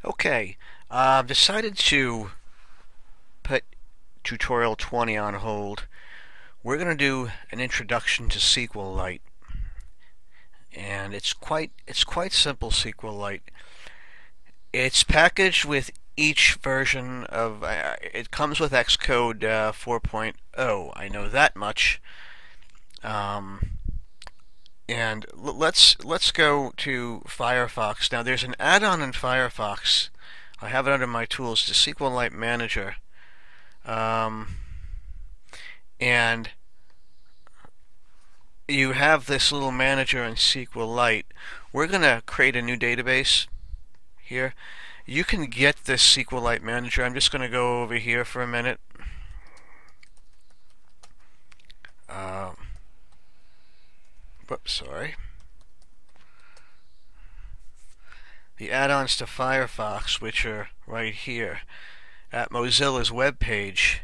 Okay, I've decided to put tutorial 20 on hold. We're going to do an introduction to SQLite, and it's quite simple. SQLite. It's packaged with each version of it comes with Xcode 4.0. I know that much. Um, and let's go to Firefox. Now there's an add-on in Firefox. I have it under my tools, the SQLite Manager. Um, and you have this little manager in SQLite. We're going to create a new database here. You can get this SQLite manager. I'm just going to go over here for a minute. Whoops, sorry. The add-ons to Firefox, which are right here at Mozilla's webpage.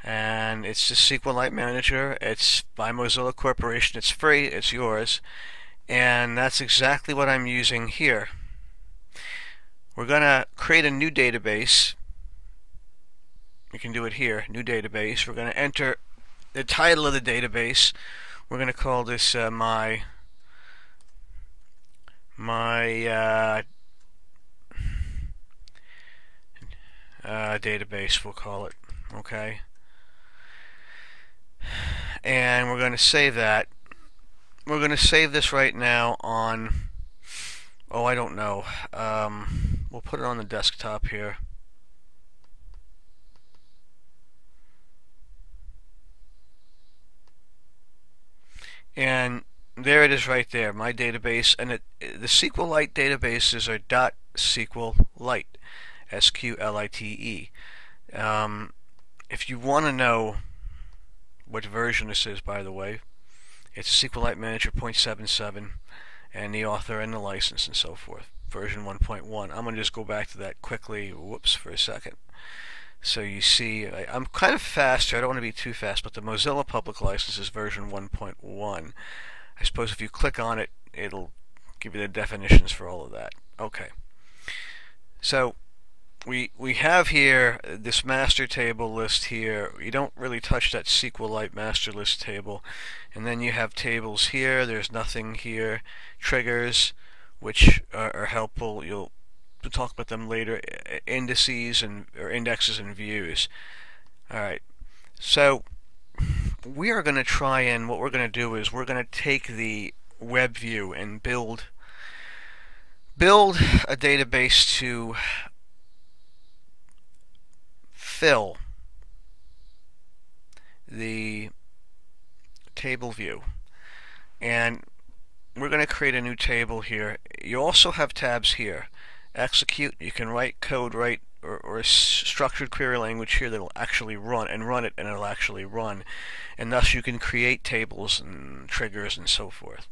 And it's the SQLite Manager. It's by Mozilla Corporation. It's free. It's yours. And that's exactly what I'm using here. We're going to create a new database. We can do it here, new database. We're going to enter the title of the database. We're going to call this my database, we'll call it. Okay. And we're going to save that. We're going to save this right now on, oh, I don't know. We'll put it on the desktop here. And there it is right there, my database. And the SQLite databases are .sqlite, S-Q-L-I-T-E. If you want to know what version this is, by the way, it's SQLite Manager 0.77, and the author and the license and so forth, version 1.1. I'm going to just go back to that quickly, whoops, for a second. So you see, I'm kind of faster. I don't want to be too fast, but the Mozilla public license is version 1.1. I suppose if you click on it, it'll give you the definitions for all of that. Okay. So we have here this master table list here. You don't really touch that SQLite master list table. And then you have tables here. There's nothing here. Triggers, which are helpful. We'll talk about them later. Indices or indexes and views. Alright, so we are going to try and what we're going to do is we're going to take the web view and build a database to fill the table view. And we're going to create a new table here. You also have tabs here. Execute, you can write code, or a structured query language here that will actually run it, and it'll actually run. And thus you can create tables and triggers and so forth.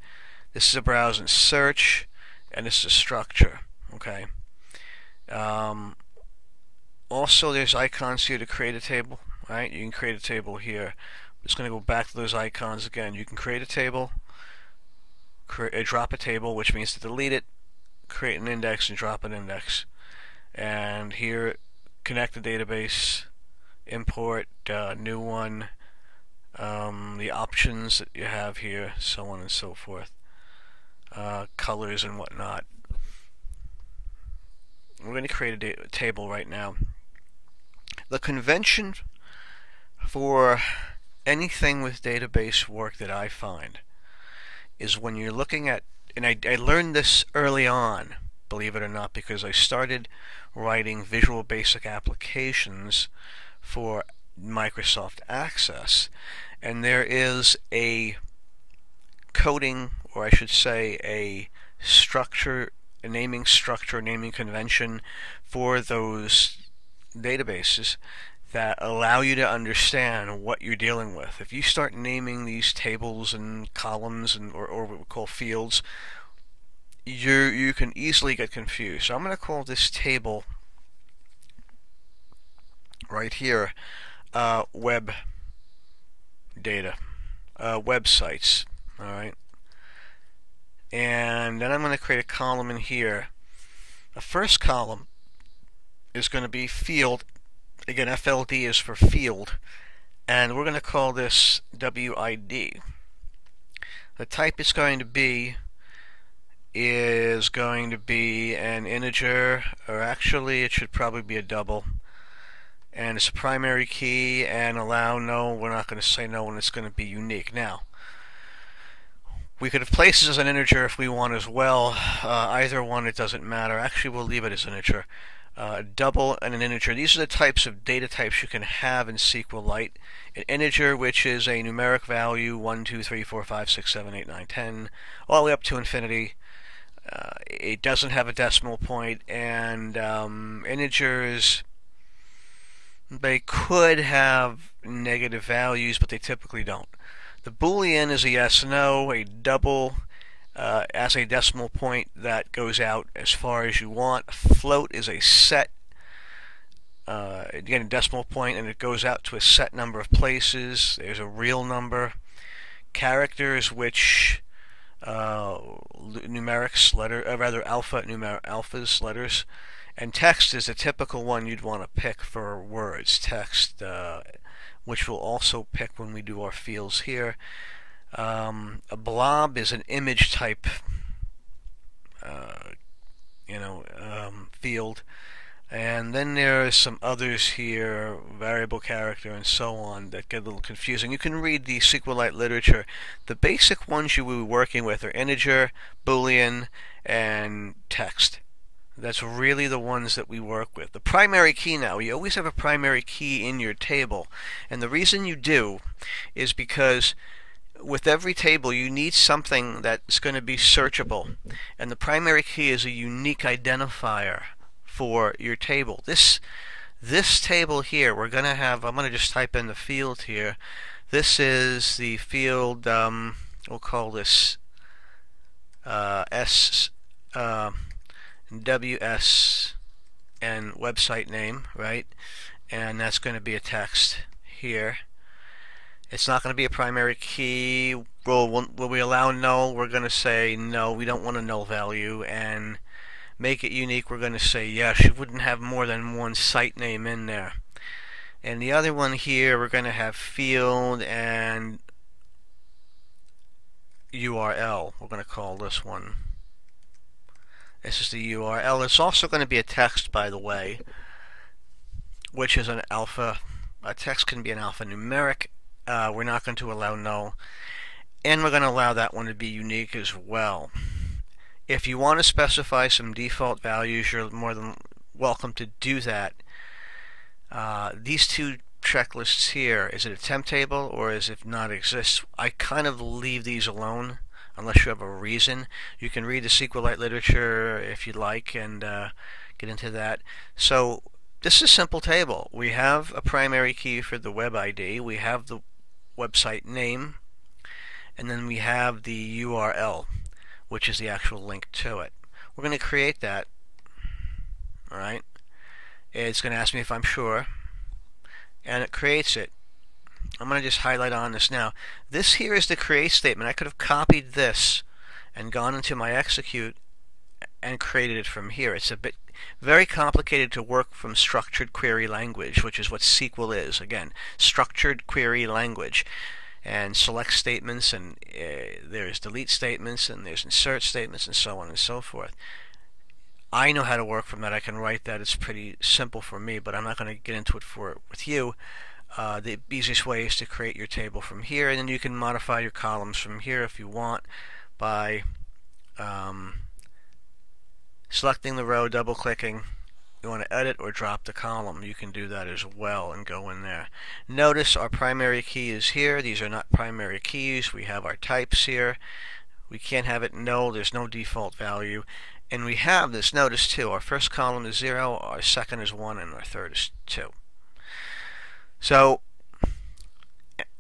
This is a browse and search, and this is a structure. Okay. Also, there's icons here to create a table. Right? You can create a table here. I'm just going to go back to those icons again. You can create a table, drop a table, which means to delete it, create an index and drop an index. And here, connect the database, import, new one, the options that you have here, so on and so forth, colors and whatnot. We're going to create a table right now. The convention for anything with database work that I find is when you're looking at, and I learned this early on, believe it or not, because I started writing Visual Basic applications for Microsoft Access, and there is a coding, or I should say a naming convention for those databases that allow you to understand what you're dealing with. If you start naming these tables and columns or what we call fields, you can easily get confused. So I'm going to call this table right here web data, websites. All right, and then I'm going to create a column in here. The first column is going to be field. Again, FLD is for field, and we're going to call this WID. The type it's going to be is going to be an integer, or actually it should probably be a double, and it's a primary key, and allow no, we're not going to say no, and it's going to be unique. Now, we could have placed it as an integer if we want as well. Either one, it doesn't matter. Actually, we'll leave it as an integer. A double and an integer. These are the types of data types you can have in SQLite. An integer, which is a numeric value, 1, 2, 3, 4, 5, 6, 7, 8, 9, 10, all the way up to infinity. It doesn't have a decimal point, and integers, they could have negative values, but they typically don't. The Boolean is a yes, no. A double as a decimal point that goes out as far as you want. A float is a set, again, a decimal point, and it goes out to a set number of places. There's a real number. Characters, which numerics, alphas, letters, and text is a typical one you'd want to pick for words. Text, which we'll also pick when we do our fields here. A blob is an image type, field, and then there are some others here, variable character and so on, that get a little confusing. You can read the SQLite literature. The basic ones you will be working with are integer, Boolean, and text. That's really the ones that we work with. The primary key now, you always have a primary key in your table, and the reason you do is because with every table you need something that's going to be searchable, and the primary key is a unique identifier for your table. This table here, we're going to have, I'm going to just type in the field here. This is the field, we'll call this WS and website name, right? And that's going to be a text here. It's not going to be a primary key. Will we allow null? We're going to say no, we don't want a null value. And make it unique, we're going to say yes. You wouldn't have more than one site name in there. And the other one here, we're going to have field and URL. We're going to call this one. This is the URL. It's also going to be a text, by the way, which is an alpha. A text can be an alphanumeric. We're not going to allow null. And we're going to allow that one to be unique as well. If you want to specify some default values, you're more than welcome to do that. These two checklists here, is it a temp table or is it not exist? I kind of leave these alone unless you have a reason. You can read the SQLite literature if you'd like and get into that. So this is a simple table. We have a primary key for the web ID, we have the website name, and then we have the URL, which is the actual link to it. We're going to create that. Alright, it's going to ask me if I'm sure, and it creates it. I'm going to just highlight on this now. This here is the create statement. I could have copied this and gone into my execute and created it from here. It's a bit very complicated to work from structured query language, which is what SQL is. Again, structured query language. And select statements, and there's delete statements, and there's insert statements, and so on and so forth. I know how to work from that. I can write that. It's pretty simple for me, but I'm not going to get into it with you. The easiest way is to create your table from here, and then you can modify your columns from here if you want by selecting the row, double-clicking. You want to edit or drop the column, you can do that as well and go in there. Notice our primary key is here. These are not primary keys. We have our types here. We can't have it null. There's no default value. And we have this, notice too, our first column is 0, our second is 1, and our third is 2. So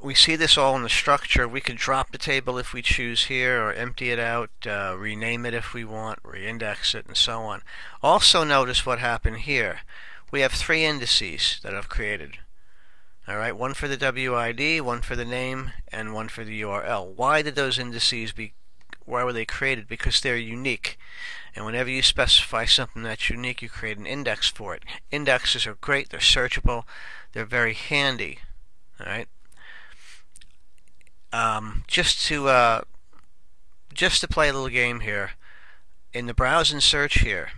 we see this all in the structure. We can drop the table if we choose here, or empty it out, rename it if we want, reindex it, and so on. Also notice what happened here. We have 3 indices that I've created. Alright, one for the WID, one for the name, and one for the URL. Why did those indices why were they created? Because they're unique. And whenever you specify something that's unique, you create an index for it. Indexes are great. They're searchable. They're very handy. All right. Just to play a little game here, in the browse and search here,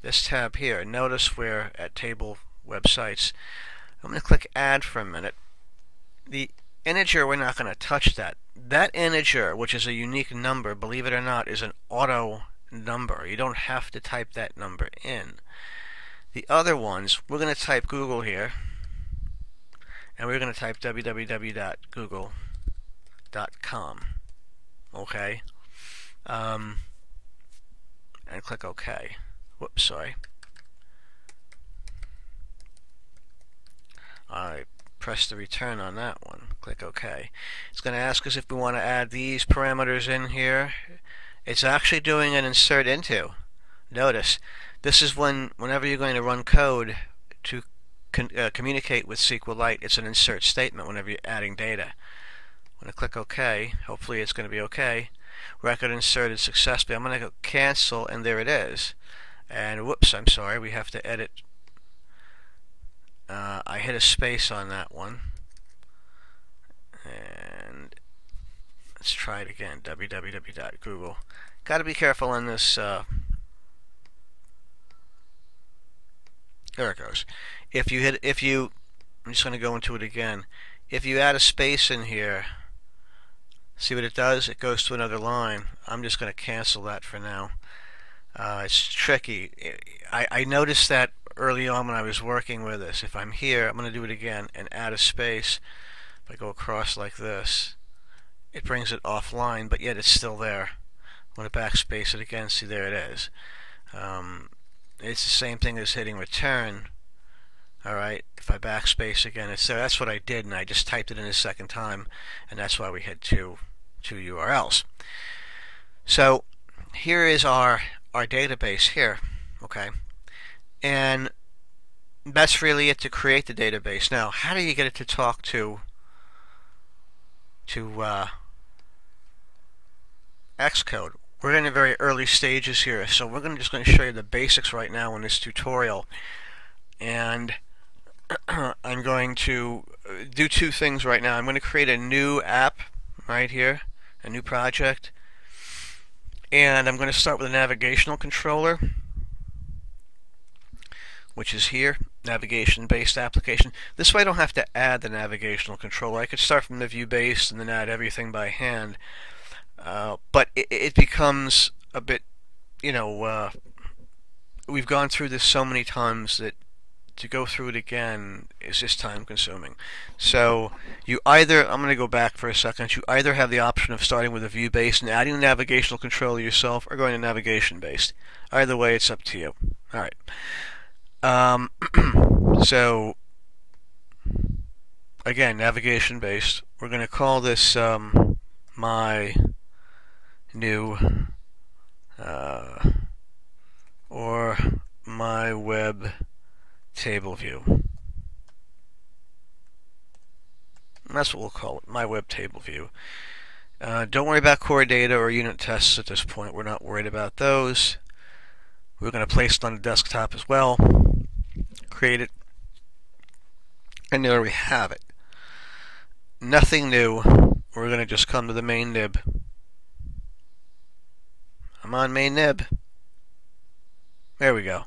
this tab here, notice we're at table websites. I'm going to click add for a minute. The integer, we're not going to touch that. That integer, which is a unique number, believe it or not, is an auto number. You don't have to type that number in. The other ones, we're going to type Google here, and we're going to type www.google.com. Okay? And click OK. Whoops, sorry. I press the return on that one. Click OK. It's going to ask us if we want to add these parameters in here. It's actually doing an insert into. Notice, this is whenever you're going to run code to communicate with SQLite, it's an insert statement whenever you're adding data. I'm going to click OK. Hopefully it's going to be OK. Record inserted successfully. I'm going to go cancel, and there it is. And whoops, I'm sorry, we have to edit. I hit a space on that one. And let's try it again. www.google. Got to be careful on this. There it goes. I'm just going to go into it again. If you add a space in here, see what it does? It goes to another line. I'm just going to cancel that for now. It's tricky. I noticed that early on when I was working with this. If I'm here, I'm going to do it again and add a space. If I go across like this, it brings it offline, but yet it's still there. I'm going to backspace it again. See, there it is. It's the same thing as hitting return. Alright, if I backspace again, it's there. That's what I did, and I just typed it in a second time, and that's why we had two URLs. So here is our database here, okay? And that's really it to create the database. Now, how do you get it to talk to Xcode? We're in the very early stages here, so we're just going to show you the basics right now in this tutorial. And I'm going to do two things right now. I'm going to create a new app right here, a new project, and I'm going to start with a navigational controller, which is here, navigation-based application. This way I don't have to add the navigational controller. I could start from the view-based and then add everything by hand. But it becomes a bit, we've gone through this so many times that to go through it again is just time-consuming. So I'm going to go back for a second. You either have the option of starting with a view-based and adding the navigational controller yourself, or going to navigation-based. Either way, it's up to you. All right. So again, navigation-based. We're going to call this my new or my web table view. And that's what we'll call it, my web table view. Don't worry about core data or unit tests at this point. We're not worried about those. We're going to place it on the desktop as well. Create it. And there we have it. Nothing new. We're going to just come to the main nib. I'm on main nib. There we go.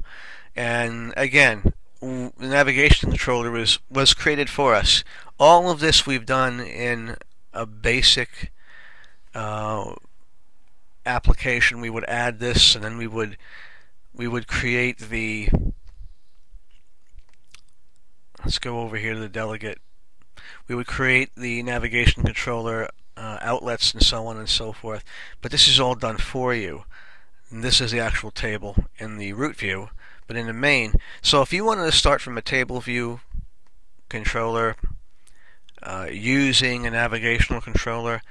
And again, the navigation controller was created for us. All of this we've done in a basic application. We would add this, and then we would create the. Let's go over here to the delegate. We would create the navigation controller outlets and so on and so forth. But this is all done for you. And this is the actual table in the root view, but in the main. So if you wanted to start from a table view controller using a navigational controller,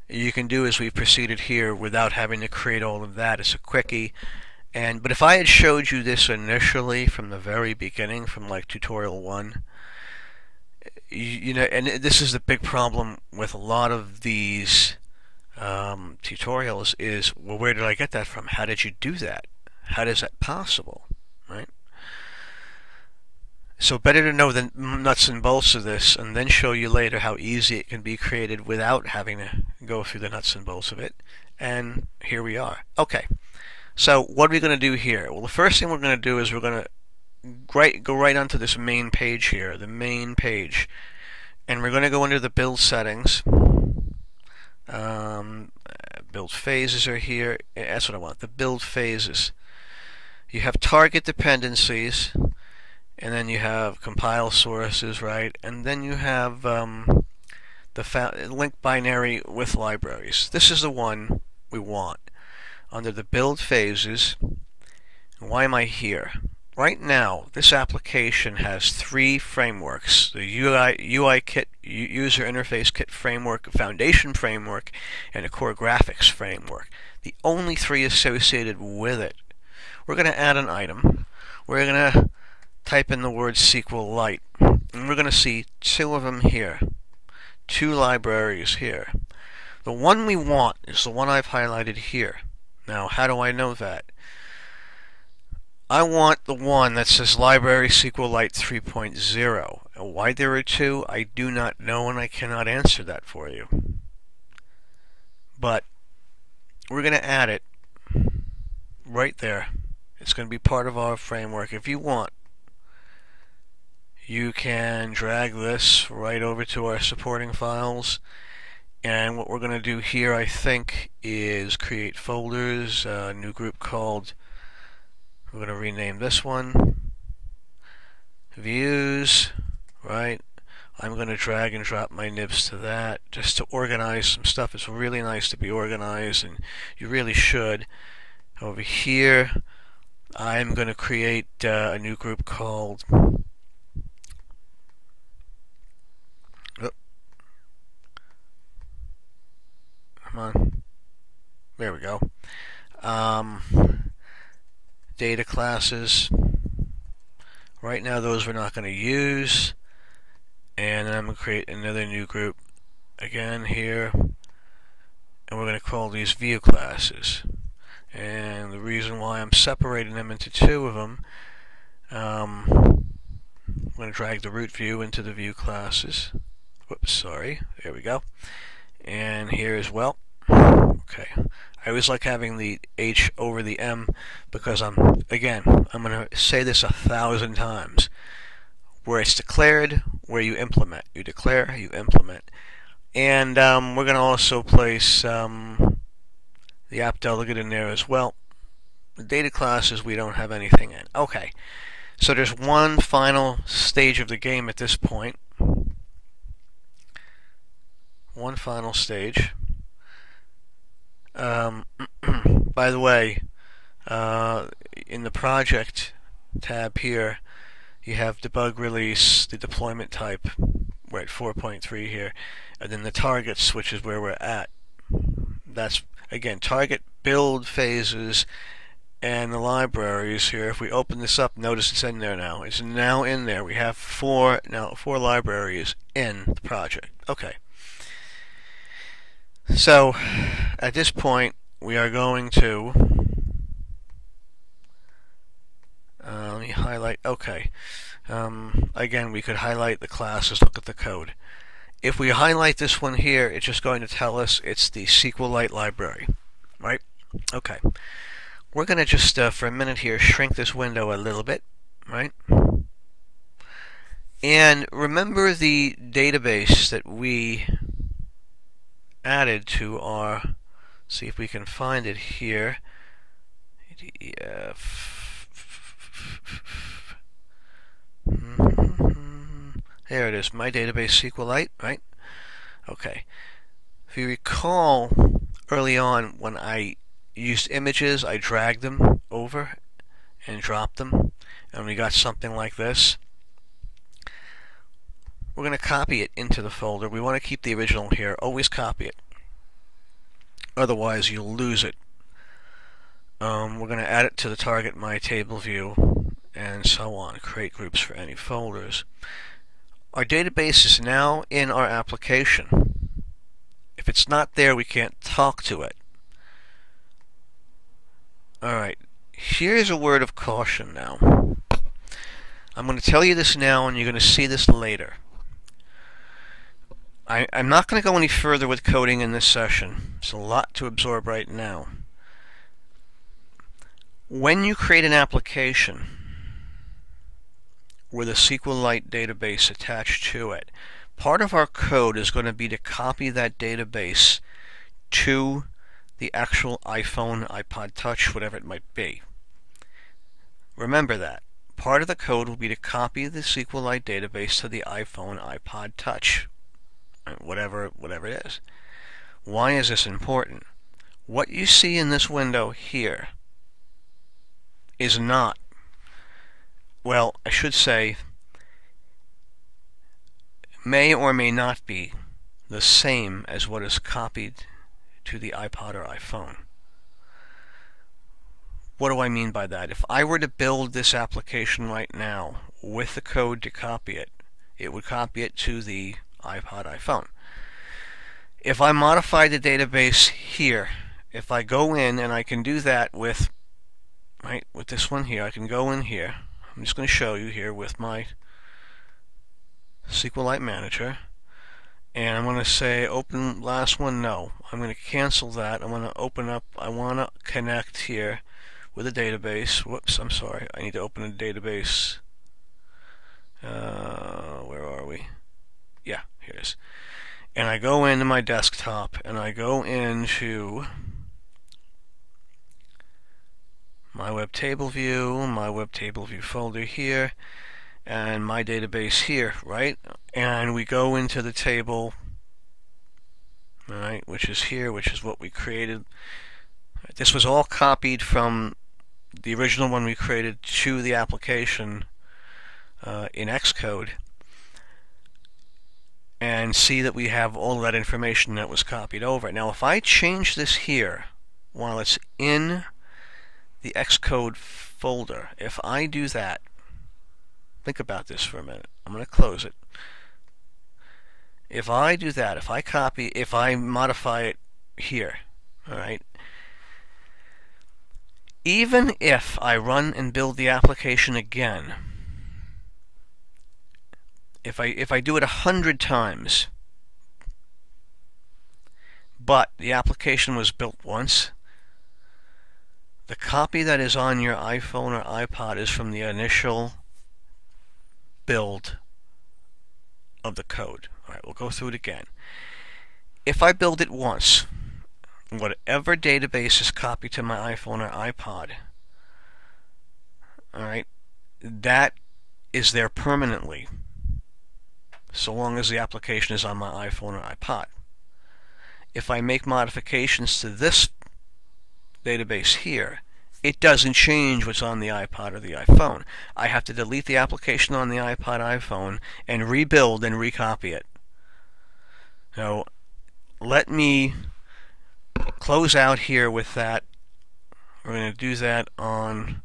you can do as we've proceeded here without having to create all of that. It's a quickie. But if I had showed you this initially from the very beginning, from like tutorial 1, and this is the big problem with a lot of these tutorials is, well, where did I get that from? How did you do that? How is that possible? Right? So better to know the nuts and bolts of this and then show you later how easy it can be created without having to go through the nuts and bolts of it. And here we are. Okay, so what are we going to do here? Well, the first thing we're going to do is we're going to go right onto this main page here, the main page. And we're going to go into the build settings. Build phases are here. That's what I want, the build phases. You have target dependencies, and then you have compile sources, right? And then you have the link binary with libraries. This is the one we want. Under the build phases, why am I here? Right now, this application has 3 frameworks: the UI kit, user interface kit framework, foundation framework, and a core graphics framework. The only 3 associated with it. We're going to add an item. We're going to type in the word SQLite, and we're going to see 2 of them here. 2 libraries here. The one we want is the one I've highlighted here. Now, how do I know that? I want the one that says Library SQLite 3.0. And why there are 2, I do not know, and I cannot answer that for you. But we're going to add it right there. It's going to be part of our framework. If you want, you can drag this right over to our supporting files. And what we're going to do here, I think, is create folders, a new group called, we're going to rename this one Views, right? I'm going to drag and drop my nibs to that just to organize some stuff. It's really nice to be organized, and you really should. Over here, I'm going to create a new group called come on. There we go. Data classes. Right now, those we're not going to use. And then I'm going to create another new group again here. And we're going to call these view classes. And the reason why I'm separating them into 2 of them, I'm going to drag the root view into the view classes. Whoops, sorry. There we go. And here as well. Okay. I always like having the H over the M because I'm going to say this 1,000 times. Where it's declared, where you implement. You declare, you implement. And we're going to also place the app delegate in there as well. The data classes we don't have anything in. Okay. So there's one final stage of the game at this point. One final stage. By the way, in the project tab here, you have debug release, the deployment type. We're at 4.3 here, and then the targets, which is where we're at. That's again target, build phases, and the libraries here. If we open this up, notice it's in there now. It's now in there. We have 4 libraries in the project. Okay. So, at this point, we are going to let me highlight. Okay. Again, we could highlight the classes. Look at the code. If we highlight this one here, it's just going to tell us it's the SQLite library, right? Okay. We're going to just, for a minute here, shrink this window a little bit, right? And remember the database that we added to our, see if we can find it here. There it is, my database SQLite, right? Okay. If you recall, early on when I used images, I dragged them over and dropped them, and we got something like this. We're going to copy it into the folder. We want to keep the original here. Always copy it. Otherwise, you'll lose it. We're going to add it to the target my table view, and so on. Create groups for any folders. Our database is now in our application. If it's not there, we can't talk to it. Alright, here's a word of caution now. I'm going to tell you this now, and you're going to see this later. I'm not going to go any further with coding in this session. It's a lot to absorb right now. When you create an application with a SQLite database attached to it, part of our code is going to be to copy that database to the actual iPhone, iPod Touch, whatever it might be. Remember that. Part of the code will be to copy the SQLite database to the iPhone, iPod Touch, whatever it is. Why is this important? What you see in this window here is not, well, I should say, may or may not be the same as what is copied to the iPod or iPhone. What do I mean by that? If I were to build this application right now with the code to copy it, it would copy it to the iPod, iPhone. If I modify the database here, if I go in, and I can do that with this one here, I can go in here. I'm just going to show you here with my SQLite Manager, and I'm going to say open last one. No, I'm going to cancel that. I'm going to open up, I want to connect here with a database. Whoops, I'm sorry, I need to open a database. Where are we? Yeah, here it is. And I go into my desktop, and I go into my web table view, my web table view folder here, and my database here, right? And we go into the table, right, which is here, which is what we created. This was all copied from the original one we created to the application in Xcode, and see that we have all of that information that was copied over. Now, if I change this here while it's in the Xcode folder, if I do that, think about this for a minute. I'm going to close it. If I do that, if I copy, if I modify it here, all right, even if I run and build the application again, if I do it 100 times, but the application was built once, the copy that is on your iPhone or iPod is from the initial build of the code. Alright, we'll go through it again. If I build it once, whatever database is copied to my iPhone or iPod, alright, that is there permanently, so long as the application is on my iPhone or iPod. If I make modifications to this database here, it doesn't change what's on the iPod or the iPhone. I have to delete the application on the iPod, iPhone, and rebuild and recopy it. So let me close out here with that. We're going to do that on,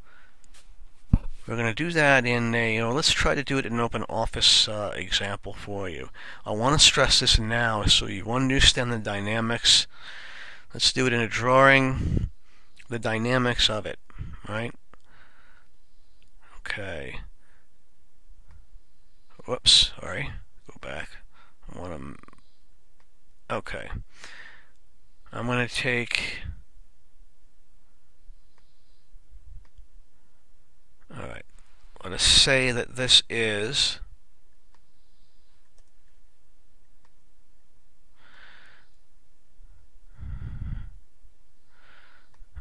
we're going to do that in a, let's try to do it in an open office example for you. I want to stress this now so you understand the dynamics. Let's do it in a drawing, the dynamics of it, right? Okay. Whoops, sorry. Go back. I want to, okay. I'm going to take, alright, I'm going to say that this is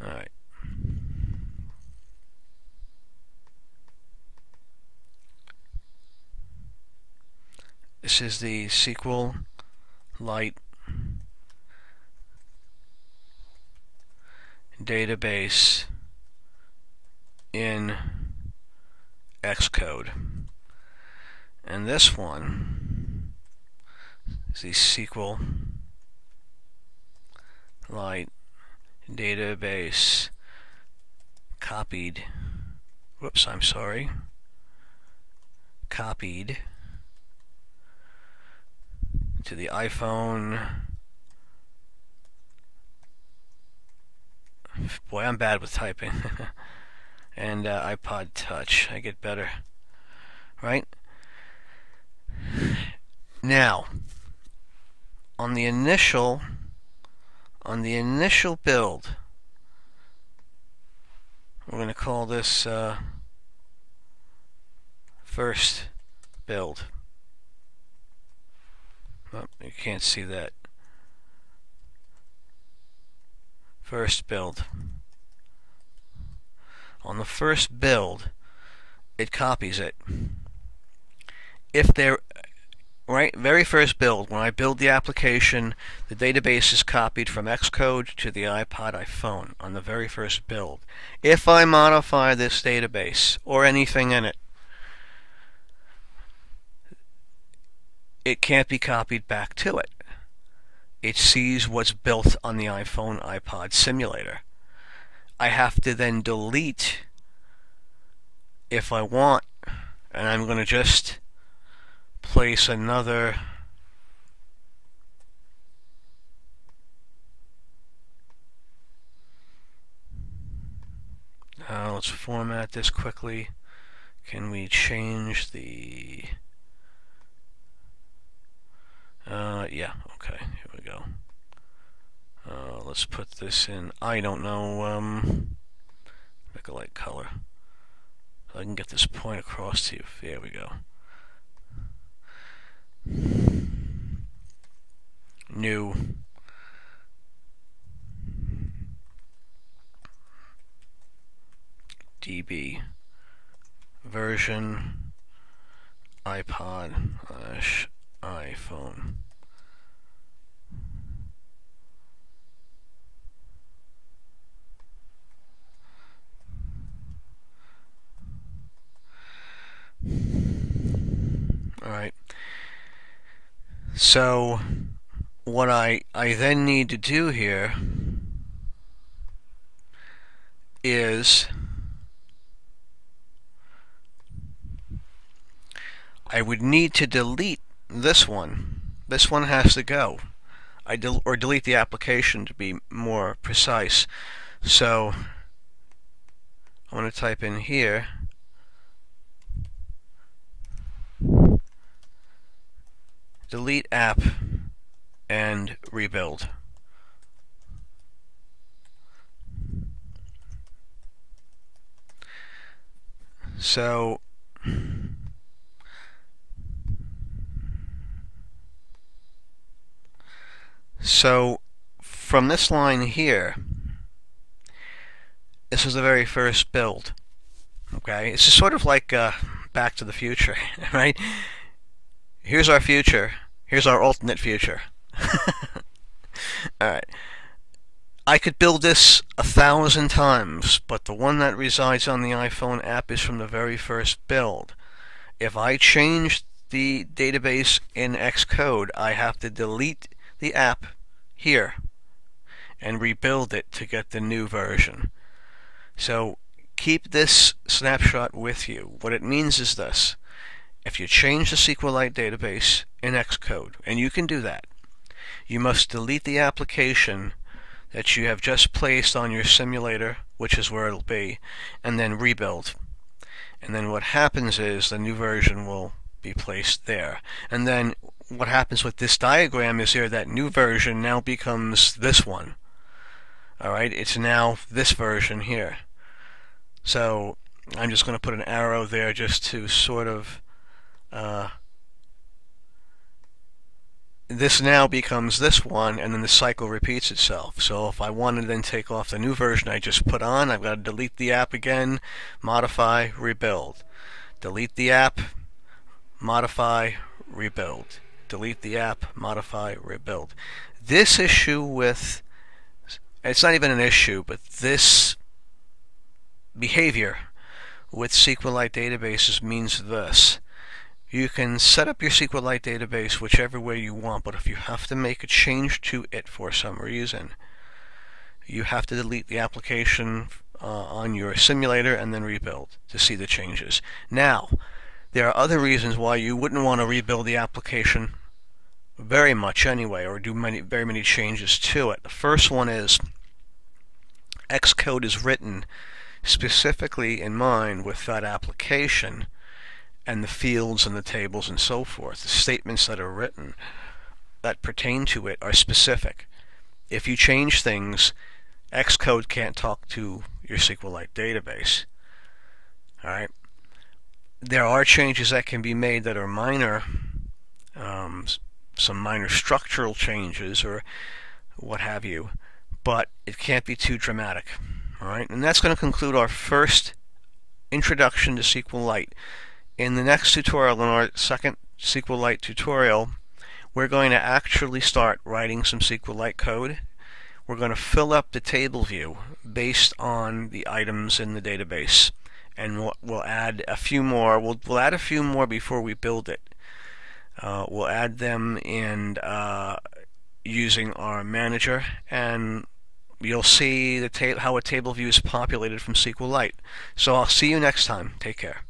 alright. This is the SQLite database in Xcode, and this one is the SQLite database copied, whoops, I'm sorry, copied to the iPhone, Boy, I'm bad with typing. And iPod Touch, I get better, right? Now, on the initial build, we're going to call this first build. Oh, you can't see that. First build. On the first build, it copies it. If they're right, very first build, when I build the application, the database is copied from Xcode to the iPod iPhone on the very first build. If I modify this database or anything in it, it can't be copied back to it. It sees what's built on the iPhone iPod simulator. I have to then delete if I want, and I'm going to just place another let's format this quickly. Can we change the yeah, okay, here we go. Let's put this in, I don't know, make a light color so I can get this point across to you. There we go. New DB version iPod/iPhone. Alright, so what I then need to do here is I would need to delete this one. This one has to go. Or delete the application to be more precise. So I'm going to type in here delete app and rebuild. So from this line here, this is the very first build. Okay, it's just sort of like Back to the Future, right? Here's our future. Here's our alternate future. Alright. I could build this 1,000 times, but the one that resides on the iPhone app is from the very first build. If I change the database in Xcode, I have to delete the app here and rebuild it to get the new version. So keep this snapshot with you. What it means is this. If you change the SQLite database in Xcode, and you can do that, you must delete the application that you have just placed on your simulator, which is where it'll be, and then rebuild. And then what happens is the new version will be placed there. And then what happens with this diagram is here that new version now becomes this one. Alright, it's now this version here. So I'm just going to put an arrow there just to sort of this now becomes this one, and then the cycle repeats itself. So if I want to then take off the new version I just put on, I've got to delete the app again, modify, rebuild. Delete the app, modify, rebuild. Delete the app, modify, rebuild. This issue with, it's not even an issue, but this behavior with SQLite databases means this. You can set up your SQLite database whichever way you want, but if you have to make a change to it for some reason, you have to delete the application on your simulator and then rebuild to see the changes. Now, there are other reasons why you wouldn't want to rebuild the application very much anyway, or do very many changes to it. The first one is, Xcode is written specifically in mind with that application, and the fields and the tables and so forth. The statements that are written that pertain to it are specific. If you change things, Xcode can't talk to your SQLite database. Alright? There are changes that can be made that are minor, some minor structural changes or what have you, but it can't be too dramatic. Alright? And that's going to conclude our first introduction to SQLite. In the next tutorial, in our second SQLite tutorial, we're going to actually start writing some SQLite code. We're going to fill up the table view based on the items in the database, and we'll add a few more. We'll add a few more before we build it. We'll add them in using our manager, and you'll see how a table view is populated from SQLite. So I'll see you next time. Take care.